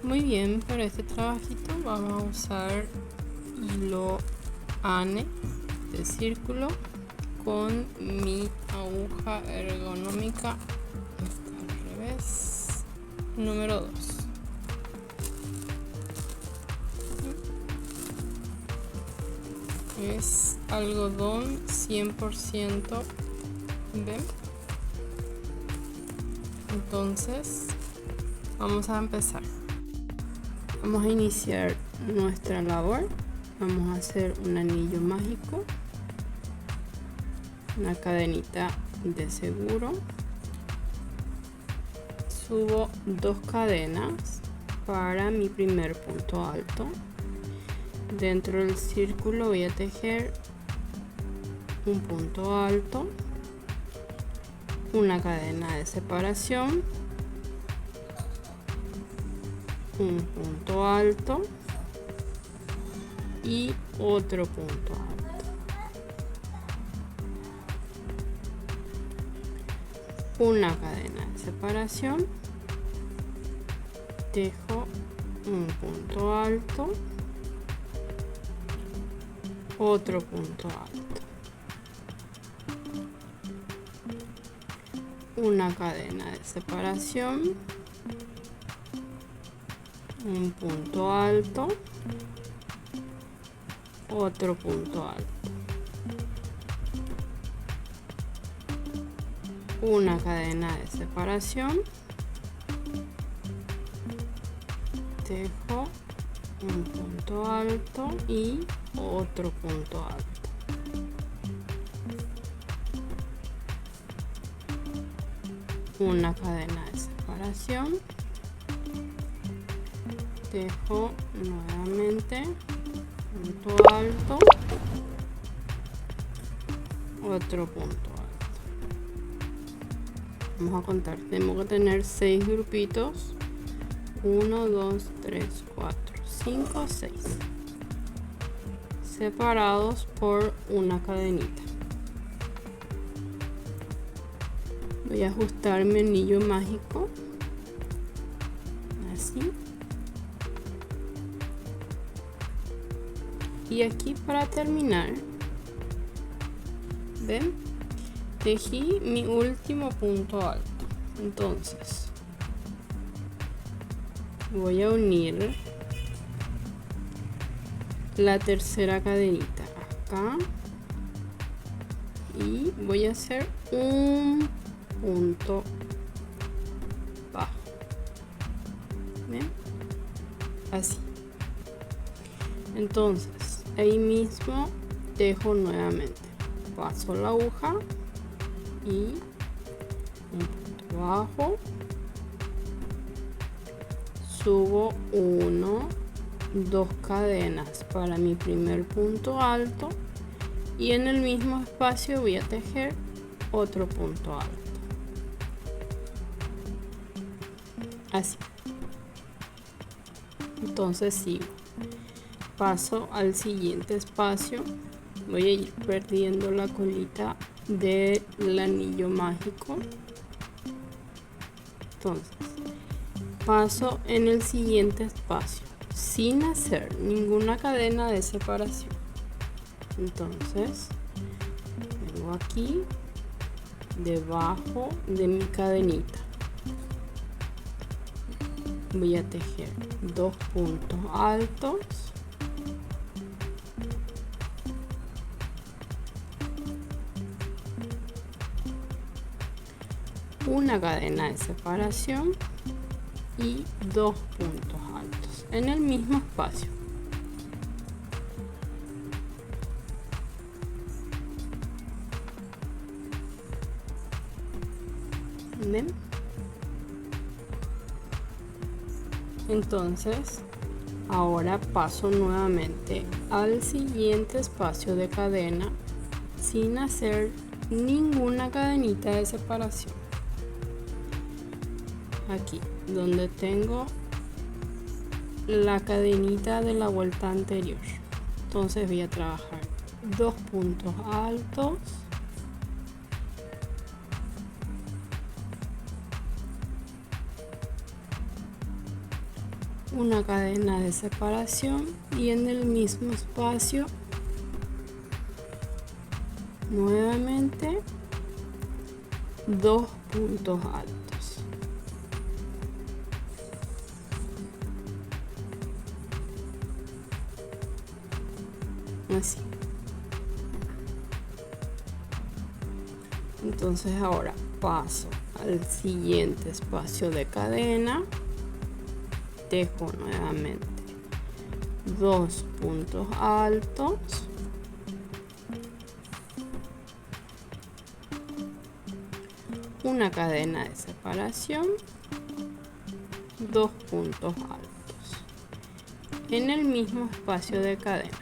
Muy bien, para este trabajito vamos a usar hilo ane de círculo con mi aguja ergonómica, está al revés, número 2. Es algodón 100%, ¿ven? Entonces vamos a empezar. Vamos a iniciar nuestra labor. Vamos a hacer un anillo mágico, una cadenita de seguro, subo 2 cadenas para mi primer punto alto. Dentro del círculo voy a tejer un punto alto, una cadena de separación, un punto alto y otro punto alto, una cadena de separación, tejo un punto alto, otro punto alto, una cadena de separación, un punto alto, otro punto alto, una cadena de separación, tejo un punto alto y otro punto alto, una cadena de separación, tejo nuevamente punto alto, otro punto alto. Vamos a contar, tenemos que tener 6 grupitos, 1, 2, 3, 4, 5, 6, separados por una cadenita. Voy a ajustar mi anillo mágico así, y aquí para terminar, ven, tejí mi último punto alto. Entonces voy a unir la tercera cadenita acá y voy a hacer un punto bajo, ¿ven? Así. Entonces ahí mismo tejo nuevamente, paso la aguja y un punto bajo, subo 1, 2 cadenas para mi primer punto alto y en el mismo espacio voy a tejer otro punto alto, así. Entonces sigo, paso al siguiente espacio, voy a ir perdiendo la colita del anillo mágico. Entonces paso en el siguiente espacio sin hacer ninguna cadena de separación. Entonces vengo aquí debajo de mi cadenita, voy a tejer 2 puntos altos, una cadena de separación y 2 puntos altos en el mismo espacio. ¿Ven? Entonces ahora paso nuevamente al siguiente espacio de cadena sin hacer ninguna cadenita de separación. Aquí donde tengo la cadenita de la vuelta anterior, entonces voy a trabajar 2 puntos altos, una cadena de separación y en el mismo espacio nuevamente 2 puntos altos. Así. Entonces ahora paso al siguiente espacio de cadena, tejo nuevamente 2 puntos altos, una cadena de separación, 2 puntos altos en el mismo espacio de cadena.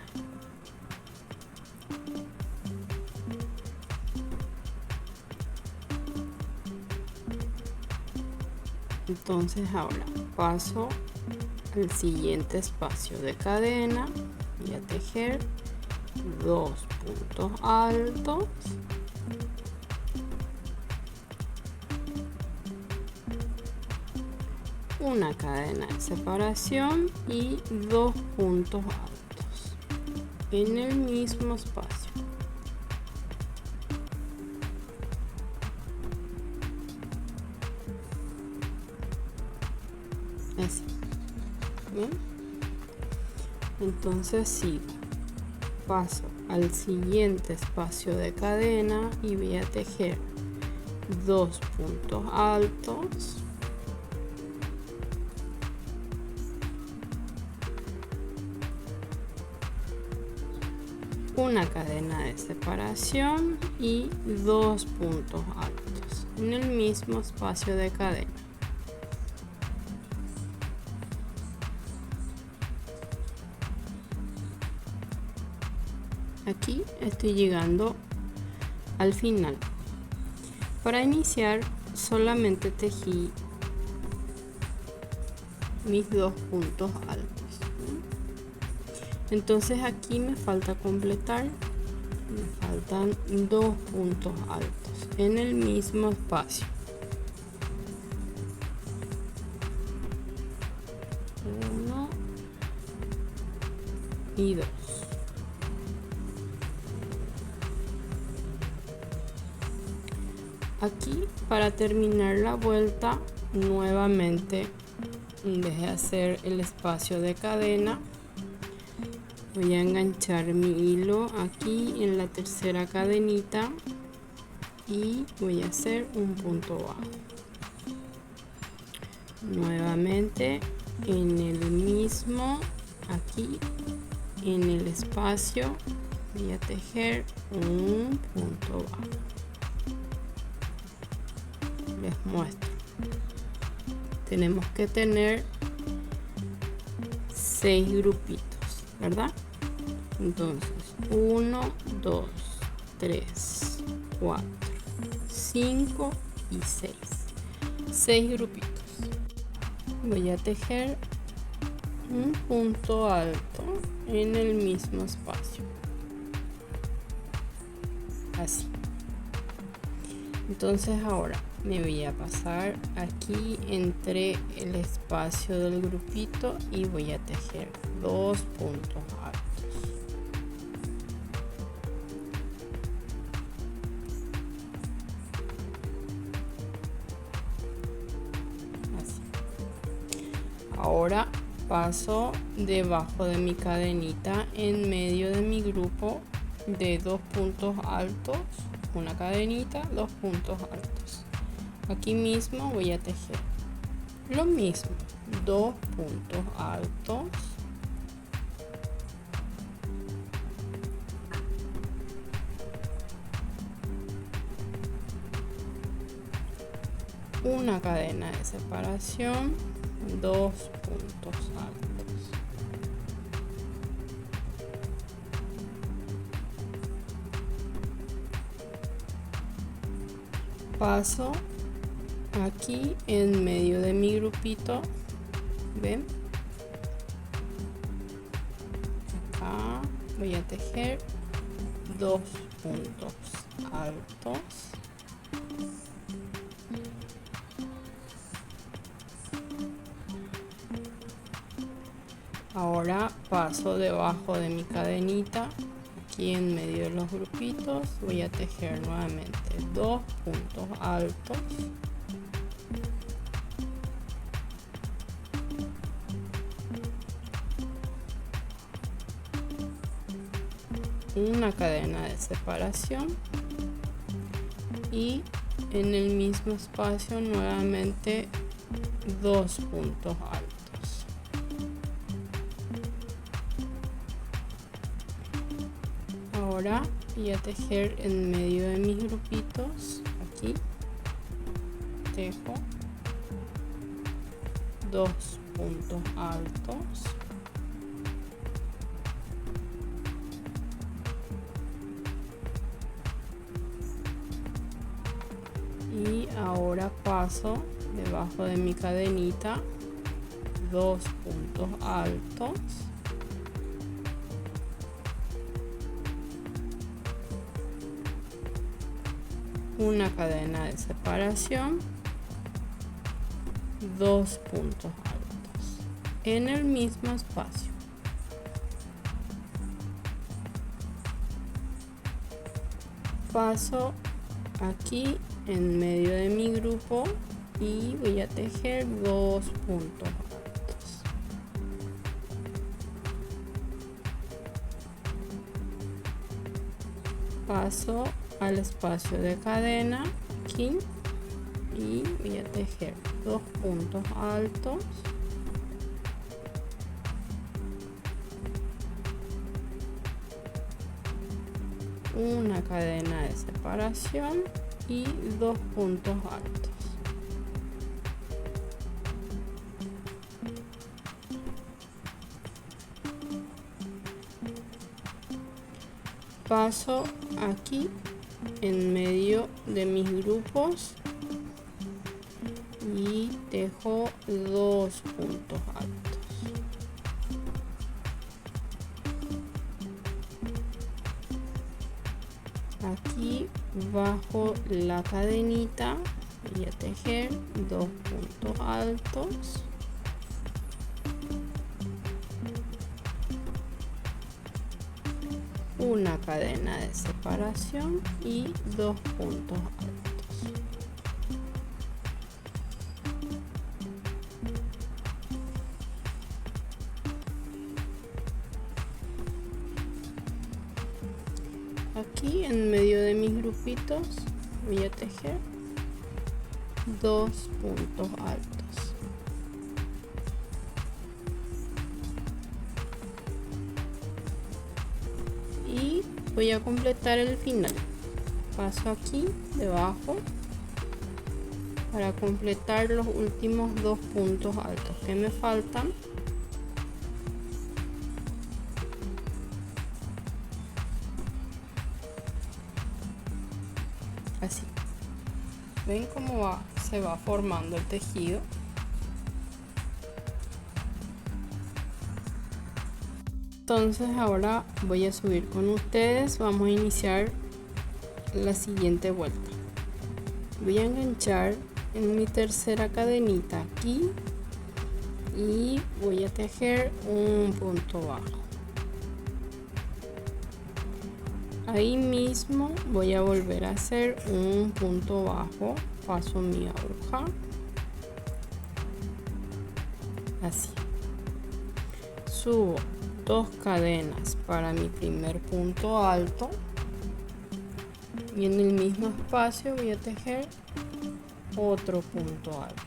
Entonces ahora paso al siguiente espacio de cadena y a tejer 2 puntos altos, una cadena de separación y 2 puntos altos en el mismo espacio. Así. Bien, entonces sigo, paso al siguiente espacio de cadena y voy a tejer 2 puntos altos, una cadena de separación y 2 puntos altos en el mismo espacio de cadena. Aquí estoy llegando al final. Para iniciar solamente tejí mis 2 puntos altos. Entonces aquí me falta completar, me faltan 2 puntos altos en el mismo espacio. 1 y 2. Aquí, para terminar la vuelta, nuevamente en vez de hacer el espacio de cadena, voy a enganchar mi hilo aquí en la tercera cadenita y voy a hacer un punto bajo. Nuevamente en el mismo, aquí en el espacio, voy a tejer un punto bajo. Les muestro. Tenemos que tener 6 grupitos, ¿verdad? Entonces 1, 2, 3, 4, 5 y 6. 6 grupitos. Voy a tejer un punto alto en el mismo espacio. Así. Entonces ahora me voy a pasar aquí entre el espacio del grupito y voy a tejer 2 puntos altos. Así. Ahora paso debajo de mi cadenita en medio de mi grupo de 2 puntos altos, una cadenita, 2 puntos altos. Aquí mismo voy a tejer lo mismo, 2 puntos altos, una cadena de separación, 2 puntos altos. Paso aquí en medio de mi grupito, ven, acá voy a tejer 2 puntos altos, Ahora paso debajo de mi cadenita, aquí en medio de los grupitos, voy a tejer nuevamente 2 puntos altos, una cadena de separación y en el mismo espacio nuevamente 2 puntos altos. Ahora voy a tejer en medio de mis grupitos, aquí tejo 2 puntos altos, y ahora paso debajo de mi cadenita 2 puntos altos, una cadena de separación, 2 puntos altos en el mismo espacio. Paso aquí en medio de mi grupo y voy a tejer 2 puntos altos. Paso al espacio de cadena aquí y voy a tejer 2 puntos altos, una cadena de separación y 2 puntos altos. Paso aquí en medio de mis grupos y tejo 2 puntos altos. Aquí bajo la cadenita voy a tejer 2 puntos altos, una cadena de separación y 2 puntos altos. Aquí en medio de mis grupitos voy a tejer 2 puntos altos. Y voy a completar el final. Paso aquí debajo para completar los últimos 2 puntos altos que me faltan. Así. ¿Ven cómo se va formando el tejido? Entonces ahora voy a subir con ustedes. Vamos a iniciar la siguiente vuelta. Voy a enganchar en mi tercera cadenita aquí y voy a tejer un punto bajo. Ahí mismo voy a volver a hacer un punto bajo, paso mi aguja, así. Subo 2 cadenas para mi primer punto alto y en el mismo espacio voy a tejer otro punto alto.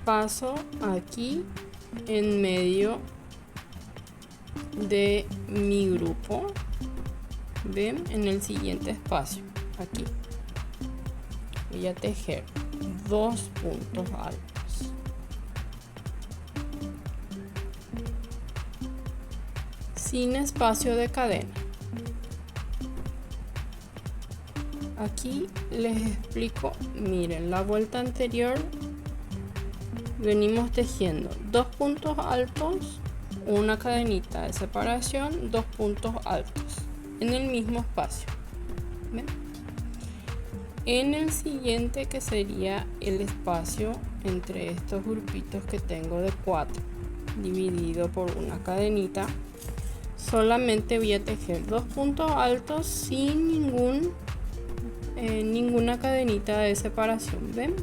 Paso aquí en medio de mi grupo, ven, en el siguiente espacio, aquí voy a tejer 2 puntos altos, sin espacio de cadena. Aquí les explico, miren, la vuelta anterior venimos tejiendo 2 puntos altos, una cadenita de separación, 2 puntos altos en el mismo espacio. ¿Ven? en el siguiente, que sería el espacio entre estos grupitos que tengo de 4 dividido por una cadenita, solamente voy a tejer 2 puntos altos sin ninguna cadenita de separación. ¿Ven?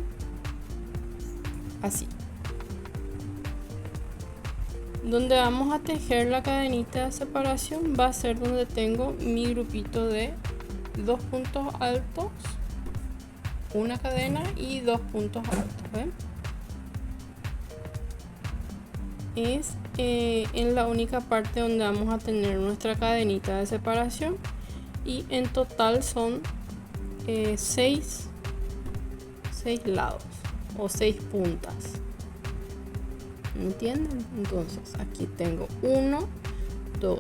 Así. Donde vamos a tejer la cadenita de separación va a ser donde tengo mi grupito de 2 puntos altos, una cadena y 2 puntos altos. ¿Ven? Es en la única parte donde vamos a tener nuestra cadenita de separación, y en total son 6 lados o 6 puntas. ¿Entienden? Entonces aquí tengo 1, 2,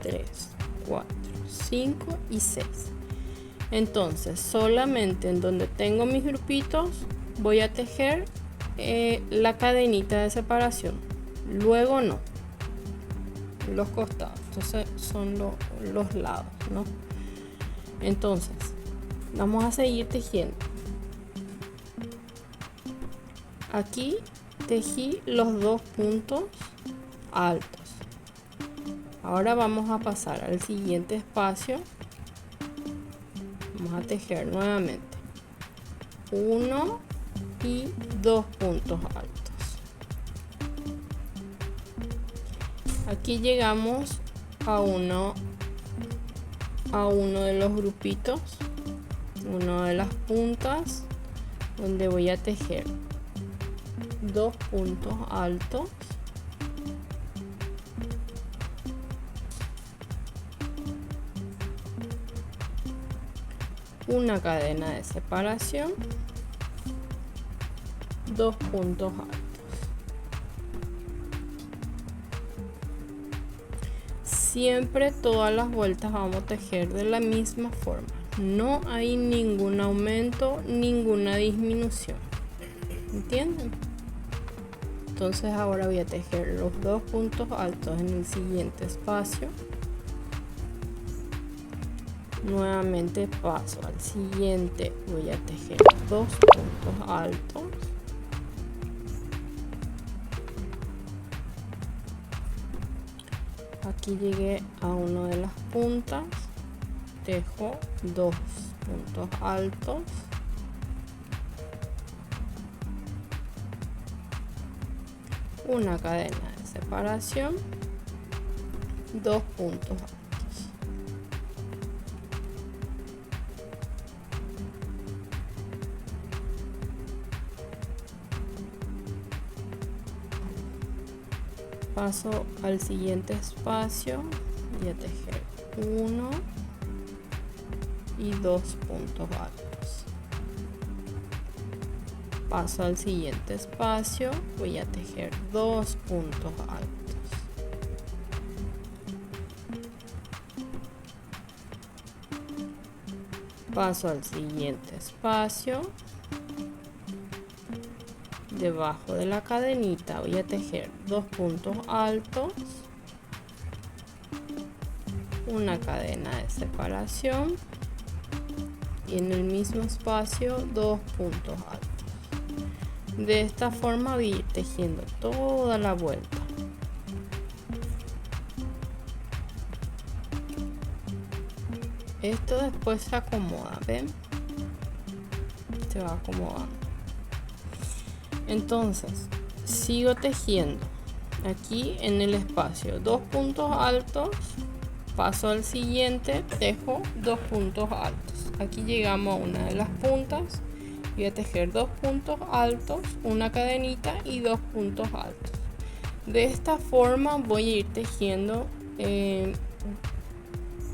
3, 4, 5 y 6. Entonces solamente en donde tengo mis grupitos voy a tejer la cadenita de separación, luego no, los costados. Entonces son los lados, ¿no? Entonces vamos a seguir tejiendo. Aquí tejí los 2 puntos altos. Ahora vamos a pasar al siguiente espacio. Vamos a tejer nuevamente 1 y 2 puntos altos. Aquí llegamos a uno de los grupitos, una de las puntas, donde voy a tejer 2 puntos altos, una cadena de separación, 2 puntos altos. Siempre todas las vueltas vamos a tejer de la misma forma, no hay ningún aumento, ninguna disminución. ¿Entienden? Entonces ahora voy a tejer los 2 puntos altos en el siguiente espacio. Nuevamente paso al siguiente, voy a tejer 2 puntos altos. Aquí llegué a una de las puntas, tejo 2 puntos altos, una cadena de separación, 2 puntos altos. Paso al siguiente espacio, voy a tejer 1 y 2 puntos altos. Paso al siguiente espacio, voy a tejer 2 puntos altos. Paso al siguiente espacio. Debajo de la cadenita voy a tejer 2 puntos altos, una cadena de separación y en el mismo espacio 2 puntos altos. De esta forma voy a ir tejiendo toda la vuelta. Esto después se acomoda, ¿ven? Se va acomodando. Entonces sigo tejiendo aquí en el espacio 2 puntos altos, paso al siguiente, tejo 2 puntos altos. Aquí llegamos a una de las puntas, voy a tejer 2 puntos altos, una cadenita y 2 puntos altos. De esta forma voy a ir tejiendo,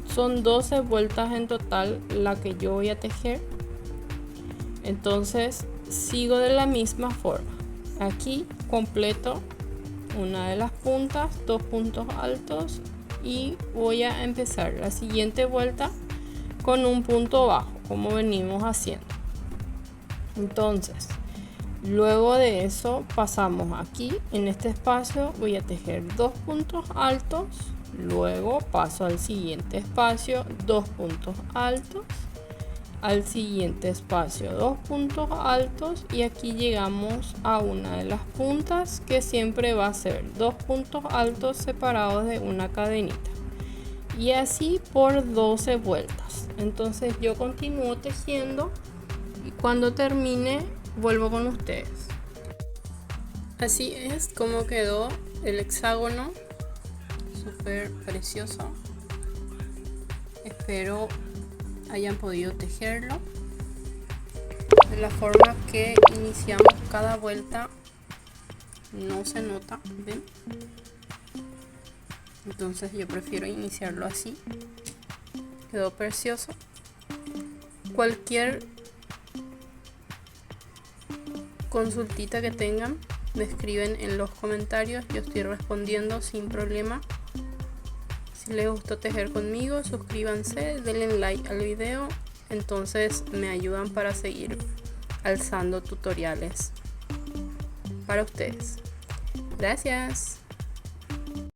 son 12 vueltas en total la que yo voy a tejer. Entonces sigo de la misma forma. Aquí completo una de las puntas, 2 puntos altos, y voy a empezar la siguiente vuelta con un punto bajo, como venimos haciendo. Entonces luego de eso pasamos aquí en este espacio, voy a tejer 2 puntos altos, luego paso al siguiente espacio, 2 puntos altos, al siguiente espacio 2 puntos altos y aquí llegamos a una de las puntas, que siempre va a ser 2 puntos altos separados de una cadenita, y así por 12 vueltas. Entonces yo continúo tejiendo y cuando termine vuelvo con ustedes. Así es como quedó el hexágono, súper precioso. Espero hayan podido tejerlo de la forma que iniciamos cada vuelta. No se nota, ¿ven? Entonces yo prefiero iniciarlo así. Quedó precioso. Cualquier consultita que tengan me escriben en los comentarios, yo estoy respondiendo sin problema. Si les gustó tejer conmigo, suscríbanse, denle like al video, entonces me ayudan para seguir alzando tutoriales para ustedes. Gracias.